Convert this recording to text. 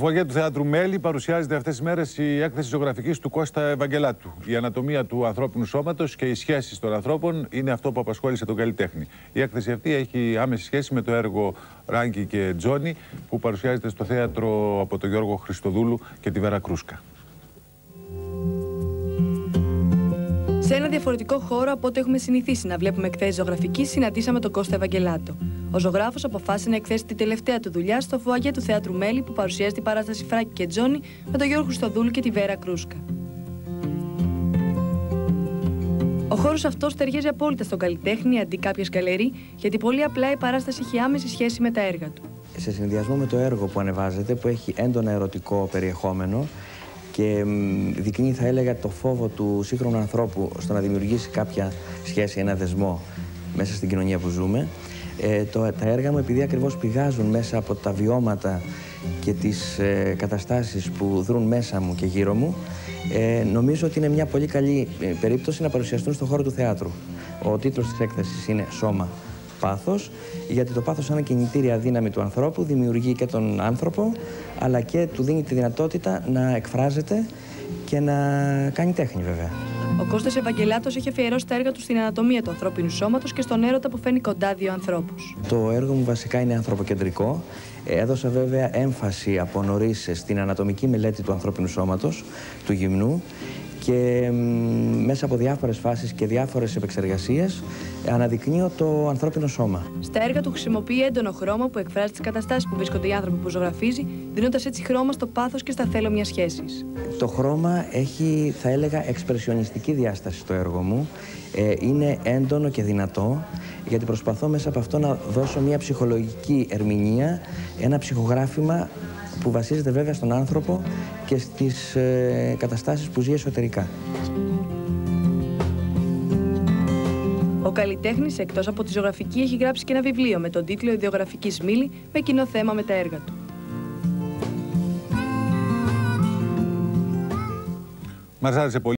φωγέ του Θεάτρου Μέλη παρουσιάζεται αυτές τις μέρες η έκθεση ζωγραφικής του Κώστα Ευαγγελάτου. Η ανατομία του ανθρώπινου σώματος και οι σχέσεις των ανθρώπων είναι αυτό που απασχόλησε τον καλλιτέχνη. Η έκθεση αυτή έχει άμεση σχέση με το έργο Ράγκη και Τζόνι που παρουσιάζεται στο θέατρο από τον Γιώργο Χριστοδούλου και τη Βέρα Κρούσκα. Σε ένα διαφορετικό χώρο από ό,τι έχουμε συνηθίσει να βλέπουμε εκθέσεις ζωγραφικής, συναντήσαμε τον Κώστα Ευαγγελάτο. Ο ζωγράφος αποφάσισε να εκθέσει την τελευταία του δουλειά στο φωαγέ του Θεάτρου Μέλη που παρουσιάζει την παράσταση Φράγκη και Τζόνι με τον Γιώργο Χριστοδούλου και τη Βέρα Κρούσκα. Ο χώρος αυτός ταιριάζει απόλυτα στον καλλιτέχνη αντί κάποιες γκαλερί, γιατί πολύ απλά η παράσταση έχει άμεση σχέση με τα έργα του. Σε συνδυασμό με το έργο που ανεβάζεται, που έχει έντονα ερωτικό περιεχόμενο και δεικνύει, θα έλεγα, το φόβο του σύγχρονου ανθρώπου στο να δημιουργήσει κάποια σχέση, ένα δεσμό μέσα στην κοινωνία που ζούμε. Τα έργα μου, επειδή ακριβώς πηγάζουν μέσα από τα βιώματα και τις καταστάσεις που δρούν μέσα μου και γύρω μου, νομίζω ότι είναι μια πολύ καλή περίπτωση να παρουσιαστούν στον χώρο του θεάτρου. Ο τίτλος της έκθεσης είναι «Σώμα, πάθος», γιατί το πάθος σαν κινητήρια δύναμη του ανθρώπου δημιουργεί και τον άνθρωπο, αλλά και του δίνει τη δυνατότητα να εκφράζεται και να κάνει τέχνη, βέβαια. Ο Κώστας Ευαγγελάτος έχει αφιερώσει τα έργα του στην ανατομία του ανθρώπινου σώματος και στον έρωτα που φέρνει κοντά δύο ανθρώπους. Το έργο μου βασικά είναι ανθρωποκεντρικό. Έδωσα βέβαια έμφαση από νωρίς στην ανατομική μελέτη του ανθρώπινου σώματος, του γυμνού, και μέσα από διάφορες φάσεις και διάφορες επεξεργασίες αναδεικνύω το ανθρώπινο σώμα. Στα έργα του χρησιμοποιεί έντονο χρώμα που εκφράζει τις καταστάσεις που βρίσκονται οι άνθρωποι που ζωγραφίζει, δίνοντας έτσι χρώμα στο πάθος και στα θέλω μιας σχέσης. Το χρώμα έχει, θα έλεγα, εξπρεσιονιστική διάσταση στο έργο μου. Είναι έντονο και δυνατό, γιατί προσπαθώ μέσα από αυτό να δώσω μια ψυχολογική ερμηνεία, ένα ψυχογράφημα που βασίζεται βέβαια στον άνθρωπο και στις καταστάσεις που ζει εσωτερικά. Ο καλλιτέχνης, εκτός από τη ζωγραφική, έχει γράψει και ένα βιβλίο με τον τίτλο «Ιδεογραφική Σμήλη» με κοινό θέμα με τα έργα του. Μας άρεσε πολύ.